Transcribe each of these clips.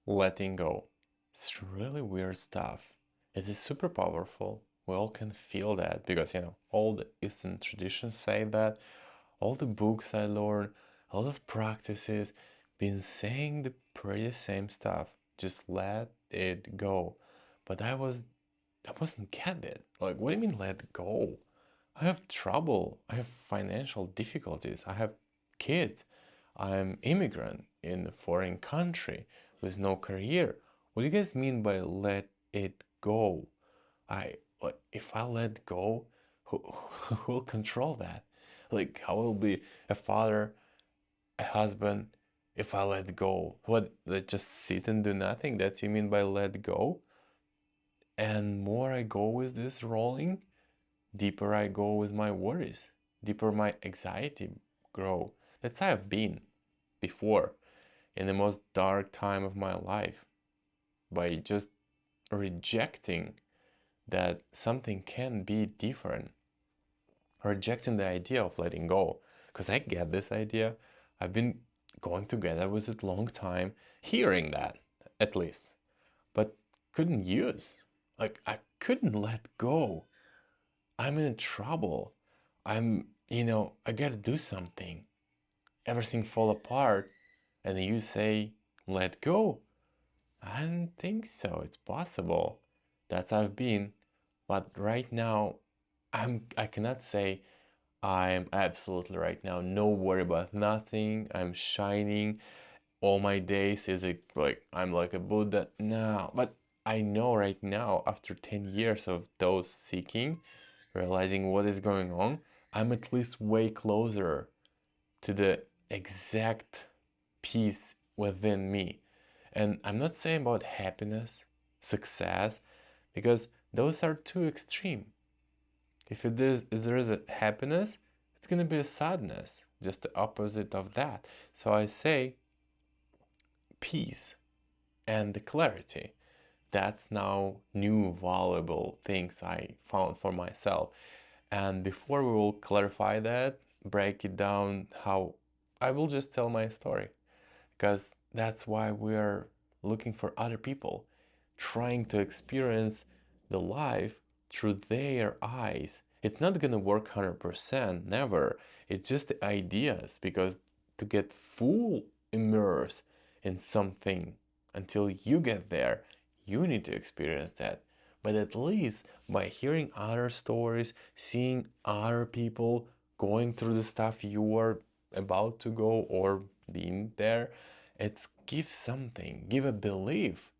Letting go. It's really weird stuff. It is super powerful. We all can feel that because, all the Eastern traditions say that. All the books I learned, a lot of practices, been saying the pretty same stuff. Just let it go. But I wasn't get it. Like, what do you mean let go? I have trouble. I have financial difficulties. I have kids. I'm immigrant in a foreign country with no career. What do you guys mean by let it go? If I let go, who will control that? Like, I will be a father, a husband, if I let go. What, let just sit and do nothing? That's you mean by let go? And more I go with this rolling, deeper I go with my worries, deeper my anxiety grow. That's how I've been before, in the most dark time of my life, by just rejecting that something can be different, rejecting the idea of letting go. Because I get this idea. I've been going together with it long time, hearing that at least, but couldn't use. Like I couldn't let go. I'm in trouble. I gotta do something. Everything fall apart, and you say, let go. I don't think so. It's possible. That's how I've been. But right now, I cannot say I'm absolutely right now no worry about nothing. I'm shining. All my days is like I'm like a Buddha. No, but I know right now after 10 years of those seeking, realizing what is going on, I'm at least way closer to the exact peace within me. And I'm not saying about happiness, success, because those are too extreme. If there is a happiness, it's gonna be a sadness, just the opposite of that. So I say peace and the clarity. That's now new valuable things I found for myself. And before we will clarify that, break it down how I will just tell my story because that's why we're looking for other people, trying to experience the life through their eyes. It's not gonna work 100%, never. It's just the ideas because to get full immerse in something until you get there, you need to experience that. But at least by hearing other stories, seeing other people going through the stuff you are about to go or being there, it gives something, give a belief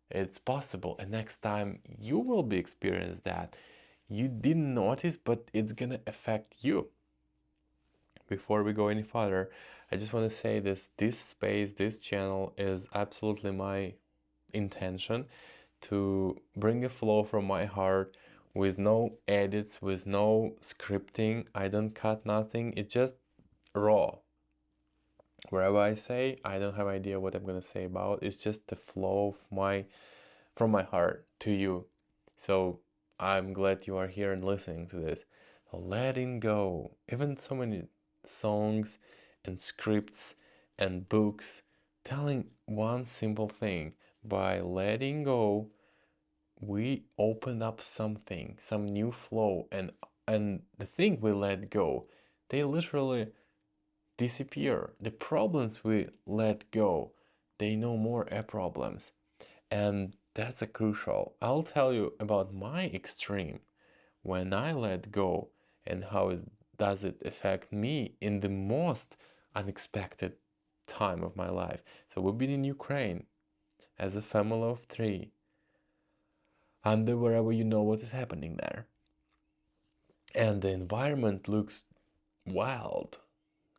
it's possible. And next time you will be experience that you didn't notice, but it's gonna affect you. Before we go any further, I just want to say this space, this channel is absolutely my intention to bring a flow from my heart with no edits, with no scripting. I don't cut nothing. It's just raw. Wherever I say, I don't have idea what I'm gonna say about. It's just the flow of my from my heart to you. So I'm glad you are here and listening to this. Letting go. Even so many songs and scripts and books telling one simple thing. By letting go, we open up something, some new flow, and the thing we let go, they literally disappear. The problems we let go, they no more are problems. And that's a crucial. I'll tell you about my extreme when I let go and how does it affect me in the most unexpected time of my life. So we've been in Ukraine as a family of three, and wherever you know what is happening there. And the environment looks wild.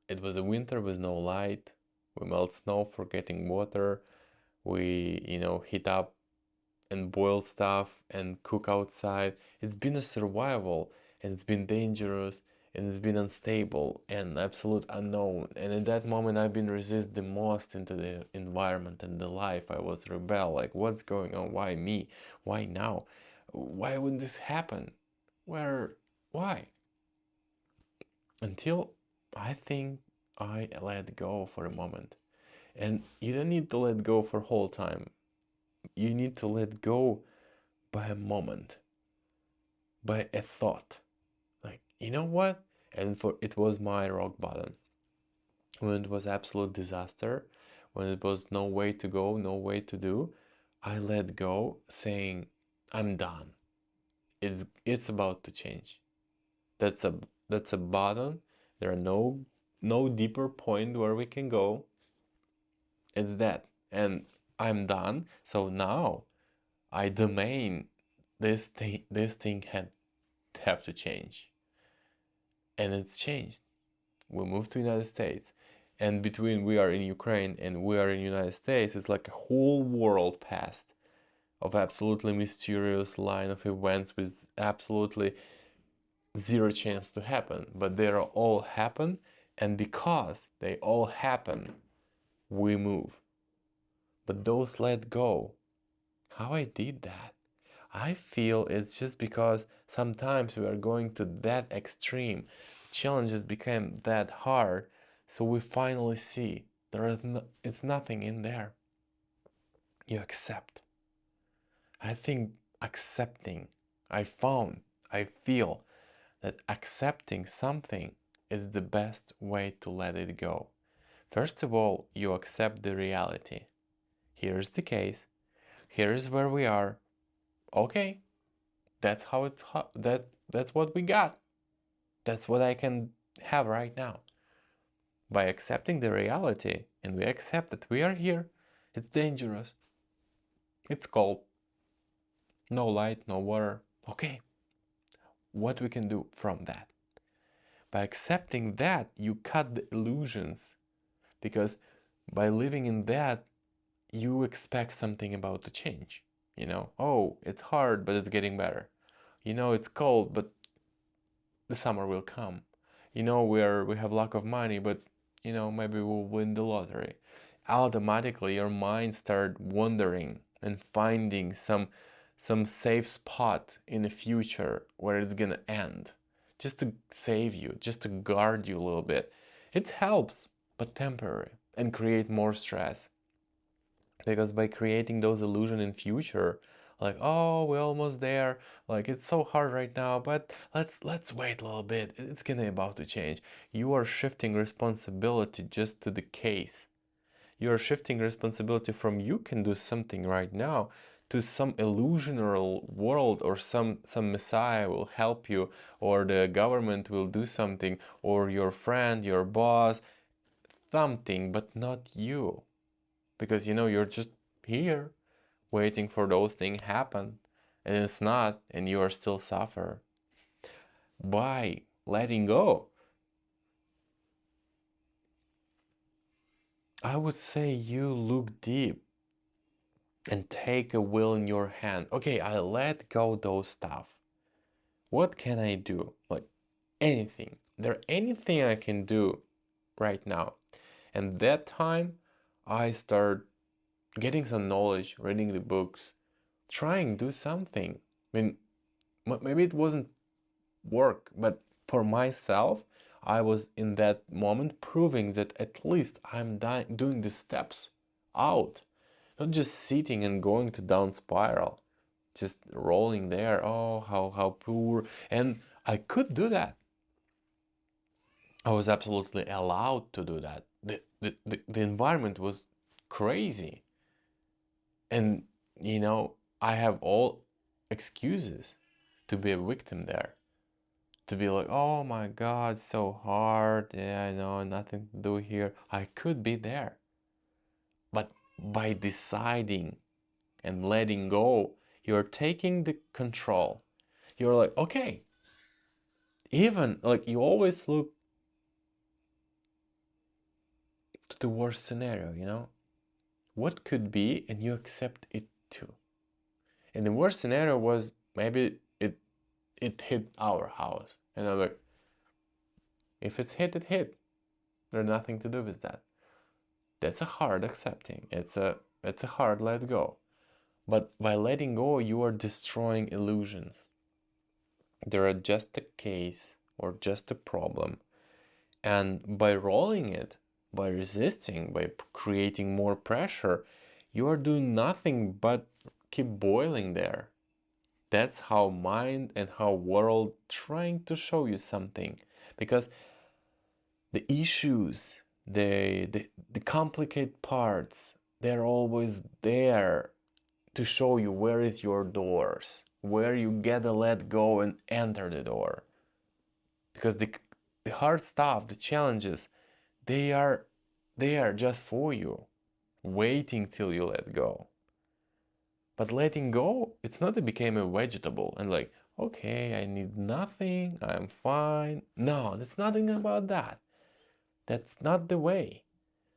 It was a winter with no light. We melt snow for getting water. We, heat up and boil stuff and cook outside. It's been a survival and it's been dangerous and it's been unstable and absolute unknown. And in that moment, I've been resist the most into the environment and the life. I was rebel. Like, what's going on? Why me? Why now? Why would this happen? Where? Why? Until I think I let go for a moment. And you don't need to let go for whole time. You need to let go by a moment, by a thought. Like, you know what? And for it was my rock bottom. When it was absolute disaster, when it was no way to go, no way to do, I let go saying, I'm done. It's about to change. That's a that's a bottom. There are no deeper point where we can go. It's that. And I'm done. So now I demand this thing had have to change. And it's changed. We moved to United States. And between we are in Ukraine and we are in United States, it's like a whole world passed of absolutely mysterious line of events with absolutely zero chance to happen. But they are all happen, and because they all happen, we move. But those let go. How I did that? I feel it's just because sometimes we are going to that extreme. Challenges became that hard, so we finally see it's nothing in there. You accept. I think accepting, I feel that accepting something is the best way to let it go. First of all, you accept the reality. Here's the case. Here's where we are. Okay, that's how that's what we got. That's what I can have right now. By accepting the reality, and we accept that we are here, it's dangerous. It's cold. No light, no water. Okay, what we can do from that? By accepting that, you cut the illusions, because by living in that, you expect something about to change. Oh, it's hard, but it's getting better. It's cold, but the summer will come. We have lack of money, but maybe we'll win the lottery. Automatically, your mind start wandering and finding some safe spot in the future where it's gonna end, just to save you, just to guard you a little bit. It helps, but temporary, and create more stress. Because by creating those illusion in future, like, oh, we're almost there, like it's so hard right now, but let's wait a little bit, it's gonna about to change. You are shifting responsibility just to the case. You are shifting responsibility from you can do something right now to some illusional world, or some messiah will help you, or the government will do something, or your friend, your boss, something, but not you. Because you're just here waiting for those things happen, and it's not, and you are still suffer. By letting go, I would say you look deep and take a will in your hand. Okay, I let go those stuff. What can I do? Like anything. There anything I can do right now? And that time I start getting some knowledge, reading the books, trying to do something. I mean, maybe it wasn't work, but for myself, I was in that moment proving that at least I'm doing the steps out, not just sitting and going to down spiral, just rolling there. Oh, how poor. And I could do that. I was absolutely allowed to do that. The environment was crazy. And, I have all excuses to be a victim there. To be like, oh my God, so hard. Yeah, I know, nothing to do here. I could be there. But by deciding and letting go, you're taking the control. You're like, okay, even like you always look to the worst scenario. What could be, and you accept it too. And the worst scenario was maybe it hit our house. And I'm like, if it's hit, it hit. There's nothing to do with that. That's a hard accepting. It's a hard let go. But by letting go, you are destroying illusions. They're just a case or just a problem. And by rolling it, By resisting, by creating more pressure, you are doing nothing but keep boiling there. That's how mind and how world trying to show you something. Because the issues, the complicated parts, they're always there to show you where is your doors, where you gotta let go and enter the door. Because the hard stuff, the challenges, they are just for you, waiting till you let go. But letting go, it's not it became a vegetable and like, okay, I need nothing, I'm fine. No, there's nothing about that. That's not the way.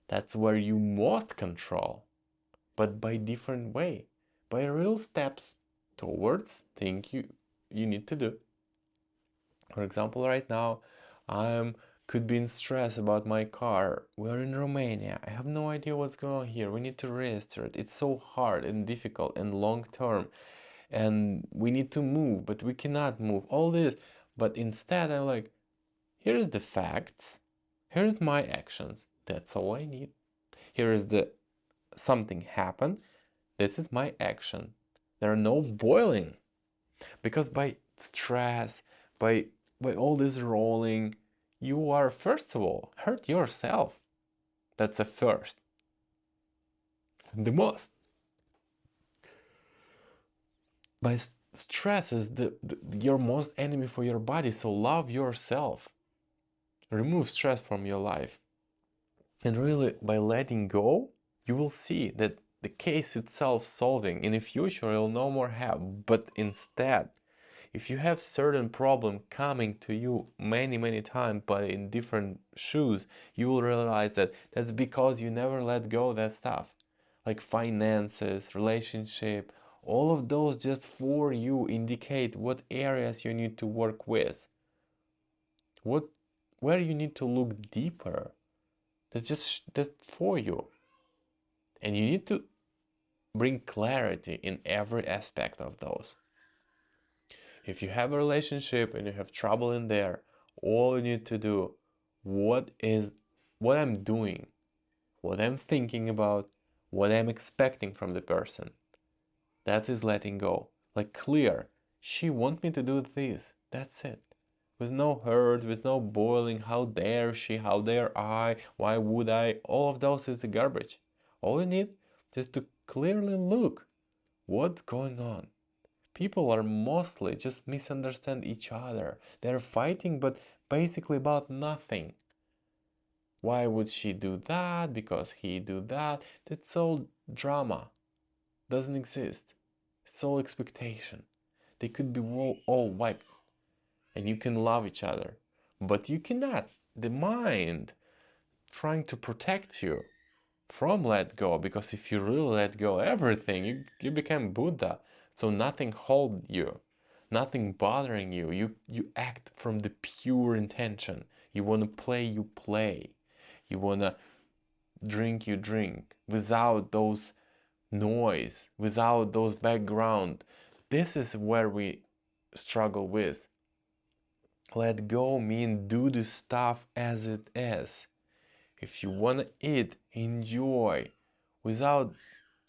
That's where you must control, but by different way, by real steps towards thing you need to do. For example, right now, I'm could be in stress about my car. We're in Romania. I have no idea what's going on here. We need to register it. It's so hard and difficult and long term. And we need to move, but we cannot move. All this. But instead, I'm like, here's the facts. Here's my actions. That's all I need. Here is the something happened. This is my action. There are no boiling. Because by stress, by all this rolling, you are first of all hurt yourself. That's a first. The most. By stress is your most enemy for your body, so love yourself. Remove stress from your life. And really, by letting go, you will see that the case itself solving in the future you'll no more have. But instead, if you have certain problem coming to you many times but in different shoes, you will realize that that's because you never let go of that stuff. Like finances, relationship, all of those just for you indicate what areas you need to work with. Where you need to look deeper. That's for you. And you need to bring clarity in every aspect of those. If you have a relationship and you have trouble in there, all you need to do, what I'm doing, what I'm thinking about, what I'm expecting from the person. That is letting go. Like clear. She wants me to do this. That's it. With no hurt, with no boiling, how dare she, how dare I, why would I? All of those is the garbage. All you need is to clearly look what's going on. People are mostly just misunderstand each other. They're fighting, but basically about nothing. Why would she do that? Because he do that? That's all drama. Doesn't exist. It's all expectation. They could be all wiped, and you can love each other, but you cannot. The mind trying to protect you from let go, because if you really let go everything, you become Buddha. So nothing hold you, nothing bothering you. You act from the pure intention. You want to play, you play. You want to drink, you drink without those noise, without those background. This is where we struggle with. Let go mean do the stuff as it is. If you want to eat, enjoy without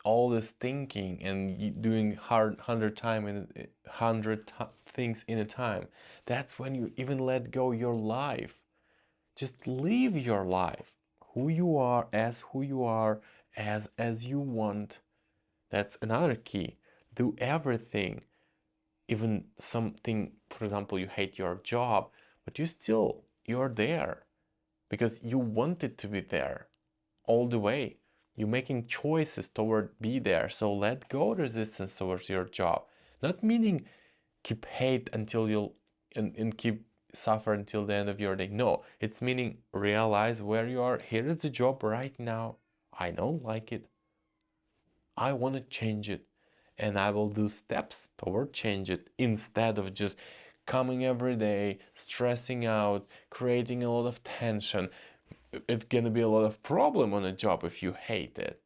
all this thinking and doing hard 100 and 100 things in a time. That's when you even let go your life. Just live your life, who you are, as you want. That's another key. Do everything, even something, for example, you hate your job, but you're there because you wanted to be there all the way. You're making choices toward be there. So let go resistance towards your job. Not meaning keep hate until you'll and keep suffer until the end of your day. No, it's meaning realize where you are. Here is the job right now. I don't like it. I want to change it. And I will do steps toward change it instead of just coming every day, stressing out, creating a lot of tension. It's gonna be a lot of problem on a job if you hate it,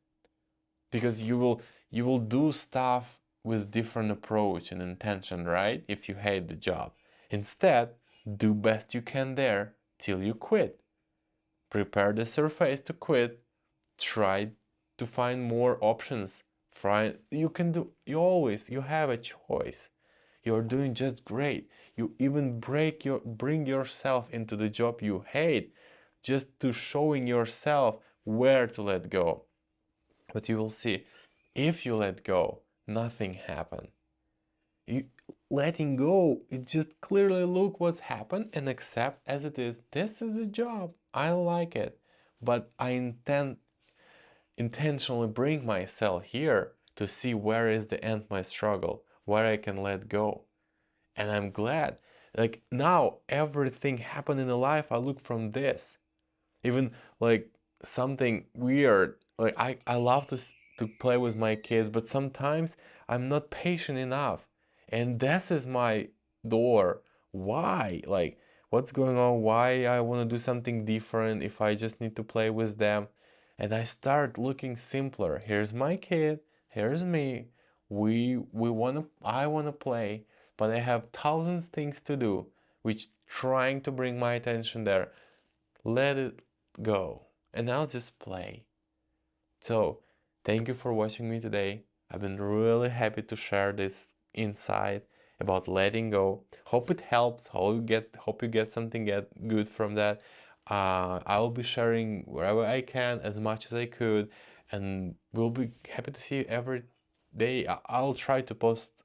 because you will do stuff with different approach and intention, right? If you hate the job, instead do best you can there till you quit. prepare the surface to quit, try to find more options. Try, you can do, you have a choice. You're doing just great. You even bring yourself into the job you hate just to showing yourself where to let go. But you will see, if you let go, nothing happen. You letting go, it just clearly look what's happened and accept as it is. This is a job. I like it. But I intentionally bring myself here to see where is the end my struggle, where I can let go. And I'm glad. Like now everything happened in the life I look from this. Even like something weird. Like I love to play with my kids, but sometimes I'm not patient enough. And this is my door. Why? Like what's going on? Why I want to do something different if I just need to play with them? And I start looking simpler. Here's my kid, here's me. We want to I want to play, but I have thousands things to do, which trying to bring my attention there. Let it go and I'll just play. So, thank you for watching me today. I've been really happy to share this insight about letting go. Hope it helps. Hope you get something good from that. I will be sharing wherever I can, as much as I could, and we'll be happy to see you every day. I'll try to post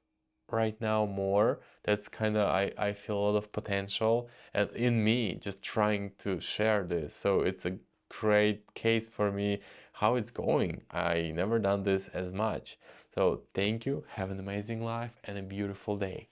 right now more. That's kind of I feel a lot of potential and in me just trying to share this. So it's a great case for me how it's going. I never done this as much. So thank you. Have an amazing life and a beautiful day.